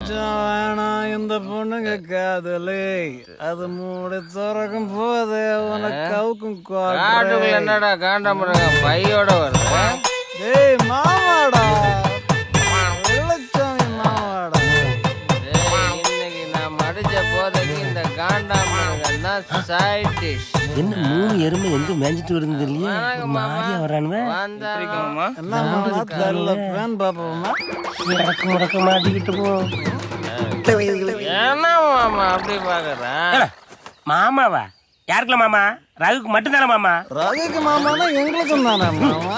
மச்சான் வேணாம் இந்த பொண்ணுங்க காதலே அது மூடி திறக்கும் போதே உனக்கு கவுக்கும் காட்டுக்குள்ள என்னடா காண்டாமரங்க பையோட வருது. டேய் மாமாடா வெள்ளச்சாமி மாமாடா. இன்னைக்கு நான் மடிச்ச போதைக்கு இந்த காண்டாமரங்க தான் சைட் டிஷ். என்ன 3 எருமை எங்க மேஞ்சிட்டு வருது இல்லையா? மாரியா வரானுவே. என்ன மாமா தெரியல பேன் பாப்போமா? இடக்கு முடக்க மாட்டிக்கிட்டு போ. என்ன மாமா அப்படி பாக்குறேன்? மாமாவா? யாருக்குல மாமா? ரகுக்கு மட்டும்தானே மாமா? ரகுக்கு மாமானா எங்களுக்கும் தானே மாமா.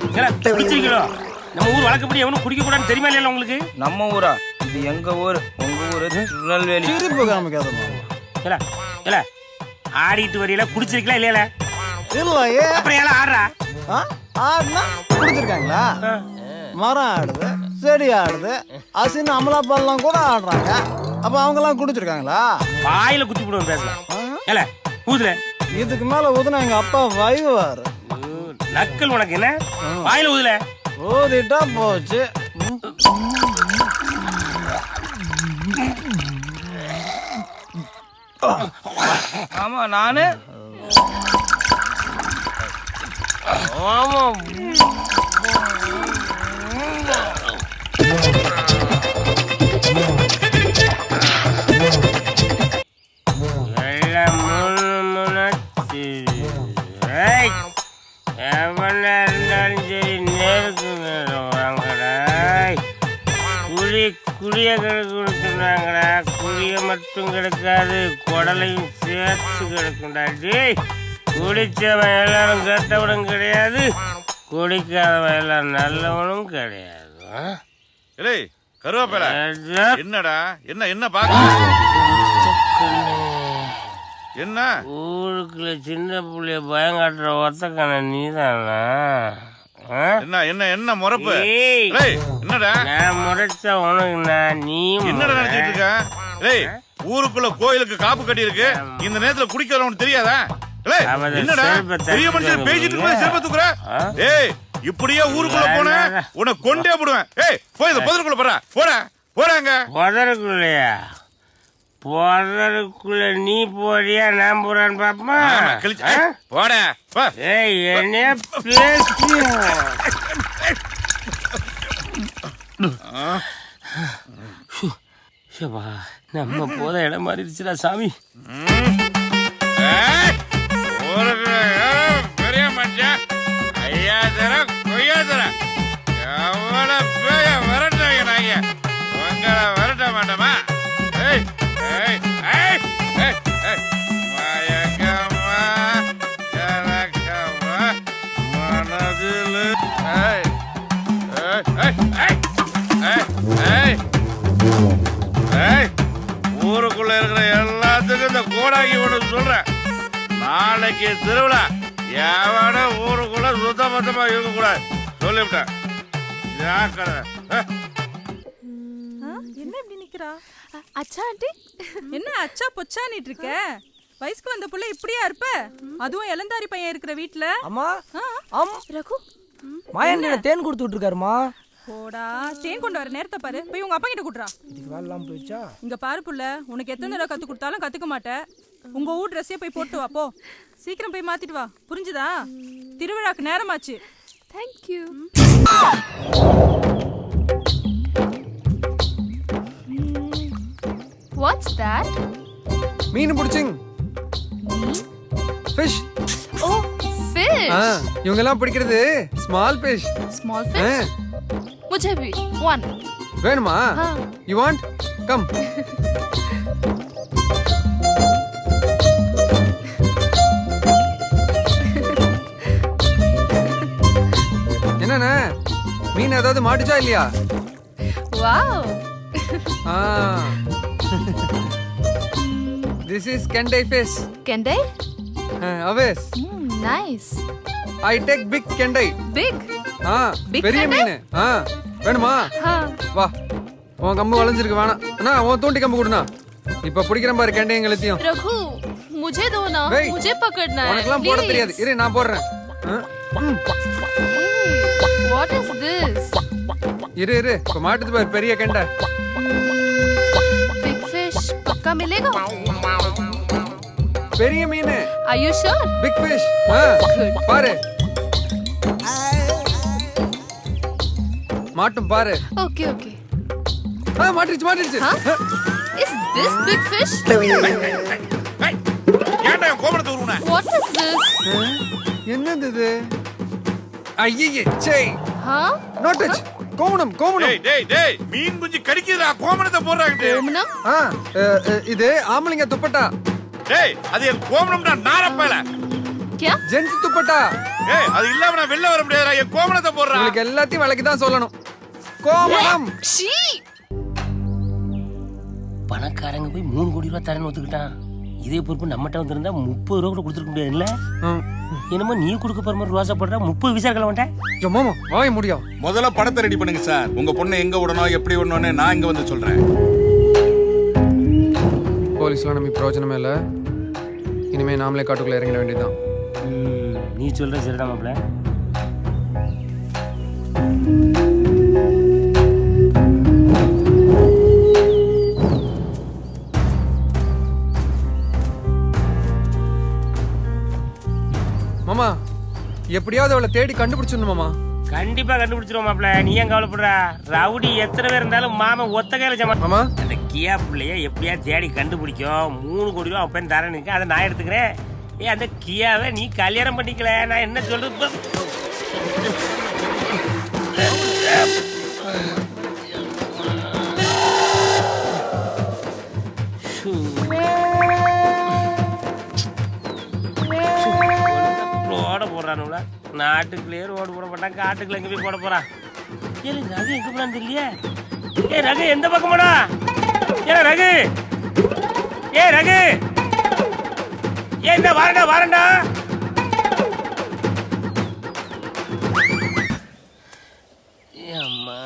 குடிச்சிருக்கீங்களோ? நம்ம ஊர் வழக்கப்படி எவனும் குடிக்க கூடாதுன்னு தெரியுமா இல்லையா உங்களுக்கு? நம்ம ஊரா? இது எங்க ஊர், உங்க ஊரு திருநெல்வேலி. சிரிப்பு காமிக்காத மாமா. இல்ல ஆடிட்டு வரையில குடிச்சிருக்கல இல்லையா? இல்லையே. அப்புறம் ஏன் ஆடுறா? ஆடுனா குடிச்சிருக்காங்களா? மரம் ஆடுது, செடி ஆடுது, அசின் அமலாப்பாலாம் கூட ஆடுறாங்க. அப்ப அவங்க எல்லாம் குடிச்சிருக்காங்களா? வாயில குத்தி போடுவோம் பேசலாம். ஏல ஊதுல. இதுக்கு மேல ஊதுனா எங்க அப்பா வைவாரு. நக்கல் உனக்கு என்ன? வாயில ஊதுல. ஊதிட்டா போச்சு. ஆமா நானு ஆமா இருந்தாலும் சரி நேருக்கு வாங்கடா. குழிய கிடக்குறாங்கடா. குழிய மட்டும் கிடக்காது, குடலையும் சேர்த்து கிடக்குண்டா. டேய், குடிச்சவன் எல்லாரும் கெட்டவனும் கிடையாது, குடிக்காதவன் எல்லாம் நல்லவனும் கிடையாது. கருவாப்பேல என்னடா? என்ன என்ன பாக்க? என்ன ஊருக்குள்ள சின்ன புள்ளைய பயங்காட்டுற ஒத்தக்கான நீதானா? என்ன என்ன என்ன முறப்பு? என்னடா நான் முறைச்ச உனக்கு நான் நீ என்னடா நினைச்சிட்டு இருக்க? டேய், ஊருக்குள்ள கோயிலுக்கு காப்பு கட்டி இருக்கு, இந்த நேரத்துல குடிக்கிறவனுக்கு தெரியாதா? என்னடா பெரிய மனுஷன் பேசிட்டு இருக்க செருப்ப தூக்குற? டேய், இப்படியே ஊருக்குள்ள போன உன்னை கொண்டே போடுவேன். ஏய், போய் இந்த புதருக்குள்ள போறா. போடா போடாங்க. புதருக்குள்ளையா? புதருக்குள்ள நீ போறியா நான் போறான்னு பாப்பா? போட என்ன பேசி நம்ம போத இடம் மாறிடுச்சுடா சாமி. பெரிய மனுஷன் ஐயா தர கொய்யா தர எவ்வளோ பேய வரட்டாங்க. நாங்க உங்களை வரட்ட மாட்டோமா? ஏய் ஏய் ஏய் ஏய் ஏய் மயக்கமா கலக்கமா மனதில் ஏய் ஏய் ஏய் ஏய் ஏய் ஏய் ஊருக்குள்ள இருக்கிற எல்லாத்துக்கும் இந்த கோடாங்கி ஒன்று சொல்றேன். நாளைக்கு திருவிழா, எவன ஊருக்குள்ள சுத்த மொத்தமா இருக்கக்கூடாது சொல்லிவிட்டேன். என்ன இப்படி நிக்கிறா? அச்சா ஆண்டி, என்ன அச்சா பொச்சானிட்டு இருக்க? வயசுக்கு வந்த புள்ள இப்படியா இருப்ப? அதுவும் இளந்தாரி பையன் இருக்கிற வீட்டுல. அம்மா ரகு மாயன் தேன் கொடுத்து விட்டுருக்காருமா. போடா, தேன் கொண்டு வர நேரத்தை பாரு. போய் உங்க அப்பா கிட்ட கூட்டுறா. இதுக்கு வேலைலாம் போயிடுச்சா? இங்க பாரு புள்ள, உனக்கு எத்தனை தடவை கத்து கொடுத்தாலும் கத்துக்க மாட்டேன். உங்க ஊர் ட்ரெஸ்ஸே போய் போட்டு வா போ. சீக்கிரம் போய் மாத்திட்டு வா, புரிஞ்சுதா? திருவிழாக்கு நேரமாச்சு. Thank you. What's that? Mean பிடிச்சிங். Fish. Oh, fish. இவங்க எல்லாம் பிடிக்கிறது small fish. Small fish? मुझे भी one. வேணுமா? You want? Come. என்னண்ணே, மீன் ஏதாவது மாட்டுச்சா இல்லையா? Wow. This is Kendai fish. Kendai? Always. Nice. I take big Kendai. Big? பெரிய மீன். வேணுமா? வா, உன் கம்பு வளைஞ்சிருக்கு வேணாம். அண்ணா, உன் தூண்டி கம்பு கொடுண்ணா. இப்ப பிடிக்கிறேன் பாரு கெண்டை எங்களையும். रघु, मुझे दो ना, मुझे पकड़ना है. உனக்கெல்லாம் போட தெரியாது. இரு நான் போடுறேன். What is this? இரு இப்ப மாட்டுது பாரு பெரிய கெண்டை. महंगा मिलेगा? பெரிய மீன். Are you sure? Big fish. பாரு. மாட்டும் பாரு. Okay, okay. மாட்டிருச்சு. Is this big fish? ஏன்டா கோமணத்தை உருவுன? What is this? என்னது இது? ஐயே சே. No touch. கோமணம். டேய் மீன் குஞ்சு கடிக்குதா கோமணத்தை போடுறாங்க. கோமணம்? இது ஆம்பளைங்க துப்பட்டா. டேய் அது என் கோமணம்டா நாரப்பையில. क्या? ஜென்ஸ் துப்பட்டா. ஏய் அது இல்லாம நான் வெளில வர முடியாதுடா என் கோமணத்தை போடுறா. உங்களுக்கு எல்லாத்தையும் விலைக்கு தான் சொல்லணும். கோமணம். பணக்காரங்க போய் 3 கோடி ரூபாய் தரேன்னு ஒத்துக்கிட்டான். இதே பொறுப்பு நம்மகிட்ட வந்திருந்தா 30 ரூபா கூட கொடுத்துருக்க முடியாது இல்ல? என்னமோ நீ கொடுக்க போற மாதிரி ரோசா போடுற 30 விசா கிளம்பிட்டேன். மாமா வாய முடியும். முதல்ல படத்தை ரெடி பண்ணுங்க சார். உங்க பொண்ணை எங்க விடணும் எப்படி விடணும்னு நான் இங்க வந்து சொல்றேன். போலீஸ்லாம் நம்ம பிரயோஜனமே இல்ல. இனிமே நாமளே காட்டுக்குள்ள இறங்கிட வேண்டியதுதான். நீ சொல்ற சரிதான் மாப்ள. மாமா எப்படியாவது அவளை தேடி கண்டுபிடிச்சிடணும் மாமா. கண்டிப்பா கண்டுபிடிச்சிருவோம் மாப்ள. நீ ஏன் கவலைப்படுற? ரவுடி எத்தனை பேர் இருந்தாலும் மாமா ஒத்த கையில ஜமா. மாமா அந்த கியா பிள்ளைய எப்படியா தேடி கண்டுபிடிக்கும். 3 கோடி ரூபா அப்பன் தரேன்னு அதை நான் எடுத்துக்கிறேன். அந்த கியாவை நீ கல்யாணம் பண்ணிக்கல. நான் என்ன சொல்றது? ரோட போடுறானுல. நாட்டுக்குள்ளேயே ரோடு போட மாட்டான். காட்டுக்குள்ள எங்க போய் போட போறான்? ஏன் ரகு எங்க போறான்னு தெரியலையே. ஏ ரகு எந்த பக்கம் போடா? ஏ ரகு ஏ இந்த வாரண்டா. அம்மா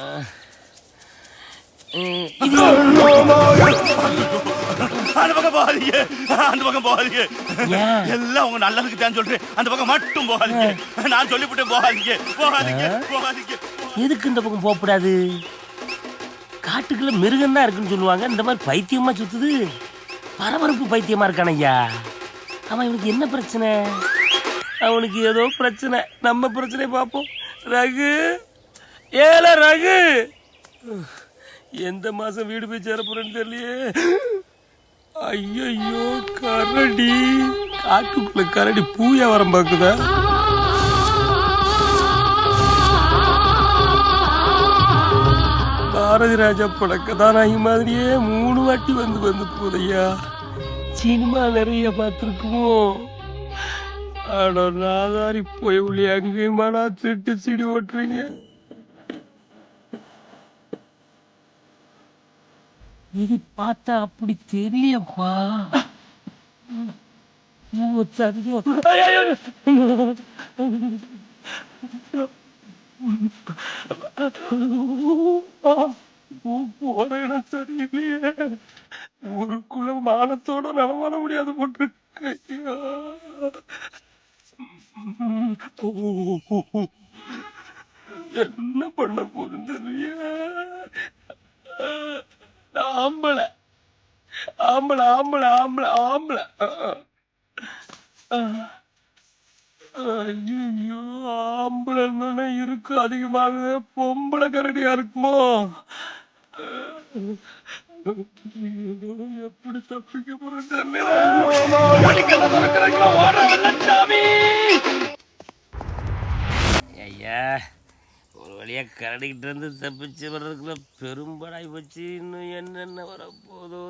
அந்த பக்கம் போகாதீங்க. எல்லாம் உங்க நல்லதுக்கு தான் சொல்றேன். அந்த பக்கம் மட்டும் போகாதீங்க. நான் சொல்லிவிட்டேன் போகாதீங்க. எதுக்கு இந்த பக்கம் போகக்கூடாது? காட்டுக்குள்ள மிருகம் தான் இருக்குன்னு சொல்லுவாங்க. இந்த மாதிரி பைத்தியமா சுத்துது. பரபரப்பு பைத்தியமா இருக்கான ஐயா. அவன் இவனுக்கு என்ன பிரச்சனை? அவனுக்கு ஏதோ பிரச்சனை. நம்ம பிரச்சனையை பார்ப்போம். ரகு ரகு எந்த மாசம் வீடு போய் சேர போறேன்னு தெரியலையே. ஐயோ கரடி. காட்டுக்குள்ள கரடி பூயா வரம் பாக்குதா? பாரதி ராஜா பட கதாநாயகி மாதிரியே 3 வாட்டி வந்து போதையா. சினிமா நிறைய பார்த்துருக்குமோ? ஆனா நாதாரி போய் உள்ளே அங்கேயுமாடா திட்டு சிடி ஓட்டுறீங்க. இது பார்த்தா அப்படி தெரியப்பா. போற இடம் சரியில்லையே. ஊருக்குள்ள மானத்தோட நடமாட முடியாது போட்டு. என்ன பண்ண போகுதுன்னு தெரியல. ஆம்பளை ஐயோ ஆம்பளை இருக்கு அதிகமாக. பொம்பளை கரடியா இருக்குமோ? எப்படி தப்பிக்க போறேன்? ஐயா ஒரு வழியா கரடிக்கிட்டு இருந்து தப்பிச்சு வர்றதுக்குள்ள பெரும்படாய் போச்சு. இன்னும் என்னென்ன வரப்போதோ.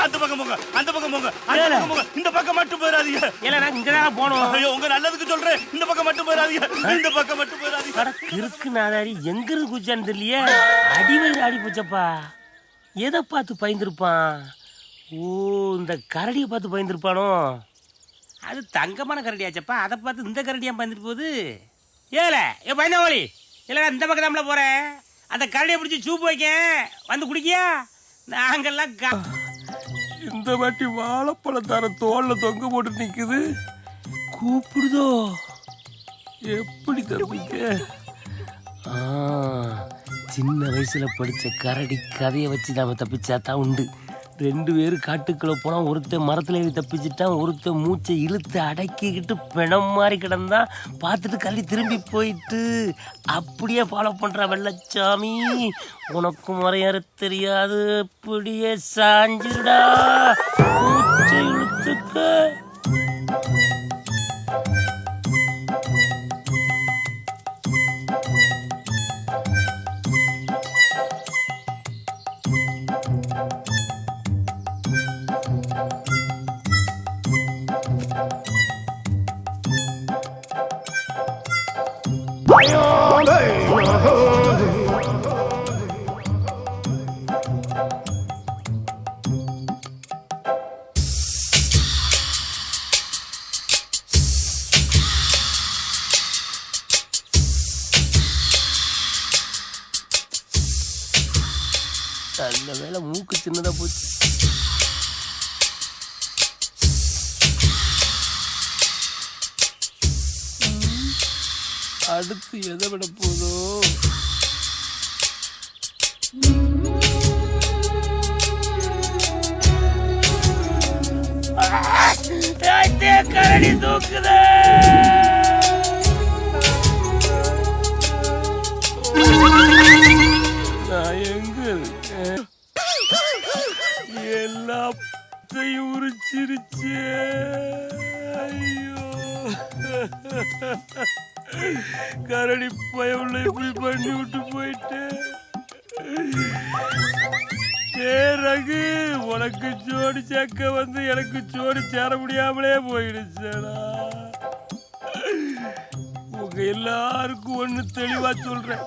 அந்த பக்கம் போங்க. இந்த பக்கம் மட்டும் போயிடாதீங்க. இல்ல இங்கதான் போனோம். ஐயோ உங்க நல்லதுக்கு சொல்றேன். இந்த பக்கம் மட்டும் போயிடாதீங்க. இருக்கு நாதாரி எங்க இருந்து குச்சான்னு தெரியலையே. அடிவயிறு ஆடி போச்சப்பா. எதை பார்த்து பயந்துருப்பான்? ஓ இந்த கரடியை பார்த்து பயந்துருப்பானோ? அது தங்கமான கரடியாச்சப்பா. அதை பார்த்து இந்த கரடியா பயந்துட்டு போகுது. ஏ பயந்தாவளி இல்ல இந்த பக்கம் நம்மள போறேன். அந்த கரடியை பிடிச்சி சூப்பு வைக்க வந்து குடிக்கியா? நாங்கெல்லாம் இந்த வாட்டி வாழைப்பழம் தர தோல்ல தொங்க போட்டு நிக்குது. கூப்பிடுதோ எப்படி தப்பிக்க? சின்ன வயசுல படிச்ச கரடி கதையை வச்சு நாம தப்பிச்சாதான் உண்டு. 2 பேரும் காட்டுக்குள்ள போனா ஒருத்தன் மரத்துல ஏறி தப்பிச்சுட்டான், ஒருத்தன் மூச்சை இழுத்து அடக்கிக்கிட்டு பிணம் மாதிரி கிடந்தான். பார்த்துட்டு கரடி திரும்பி போயிட்டு அப்படியே ஃபாலோ பண்ற வெள்ளச்சாமி. உனக்கும் வரையற தெரியாது, அப்படியே சாஞ்சிருடா, மூச்சை இழுத்துக்க. நல்ல வேளை மூக்கு சின்னதா போச்சு. அடுத்து எதை விட போதோ? கரடி தூக்குத. நான் எங்க இருக்கேன்? எல்லாத்தையும் உரிச்சிருச்சு. ஐயோ, கரடி பயவுள்ள இப்படி பண்ணி விட்டு போயிட்டு. ரகு, உனக்கு ஜோடி சேர்க்க வந்து எனக்கு ஜோடி சேர முடியாமலே போயிடுச்சேடா. உங்க எல்லாருக்கும் ஒண்ணு தெளிவா சொல்றேன்.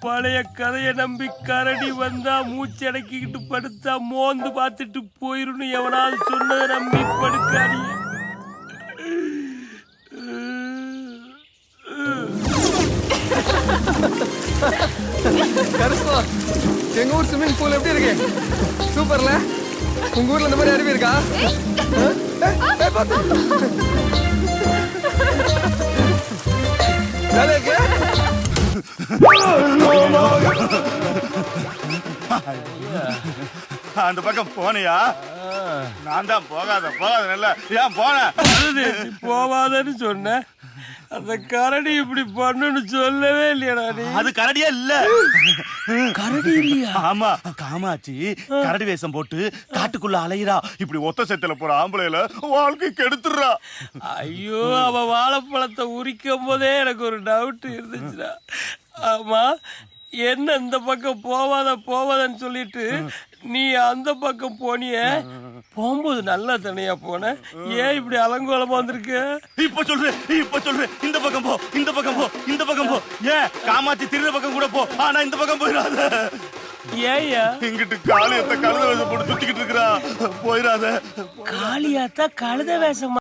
பழைய கதையை நம்பி கரடி வந்தா மூச்சடக்கிக்கிட்டு படுத்தா மோந்து பார்த்துட்டு போயிருந்து எவனாவது சொன்னதை நம்பி படுக்காதீங்க. கருசா, எங்க ஊர் ஸ்விம்மிங் பூல் எப்படி இருக்கு? சூப்பர்ல. உங்க ஊர்ல இந்த மாதிரி அருவி இருக்கா? அந்த பக்கம் போனியா? நான் தான் போகாத நல்ல ஏன் போன? போவாதன்னு சொன்ன. அந்த கரடி இப்படி பண்ணுன்னு சொல்லவே இல்லையா? அது கரடியா இல்ல. கரடி இல்லையா? ஆமா, காமாட்சி கரடி வேஷம் போட்டு காட்டுக்குள்ள அலையிறா. இப்படி ஒத்த செத்துல போற ஆம்பளையில வாழ்க்கை கெடுத்துடுறா. ஐயோ, அவ வாழைப்பழத்தை உரிக்கும் போதே எனக்கு ஒரு டவுட் இருந்துச்சுடா. ஆமா, என்ன இந்த பக்கம் போவாதன்னு சொல்லிட்டு நீ அந்த பக்கம் போனிய? போகும்போது நல்லா தனியா போன, ஏன் இப்படி அலங்கோலமா வந்திருக்க? இப்ப சொல்றேன். இந்த பக்கம் போ. ஏன் காமாட்சி திருட பக்கம் கூட போ, ஆனா இந்த பக்கம் போயிடாத. ஏயா? இங்கிட்டு காளியத்தை கழுத வேஷம் போட்டு சுத்திக்கிட்டு இருக்கிறா, போயிடாத. காளியாத்தா கழுத வேஷம்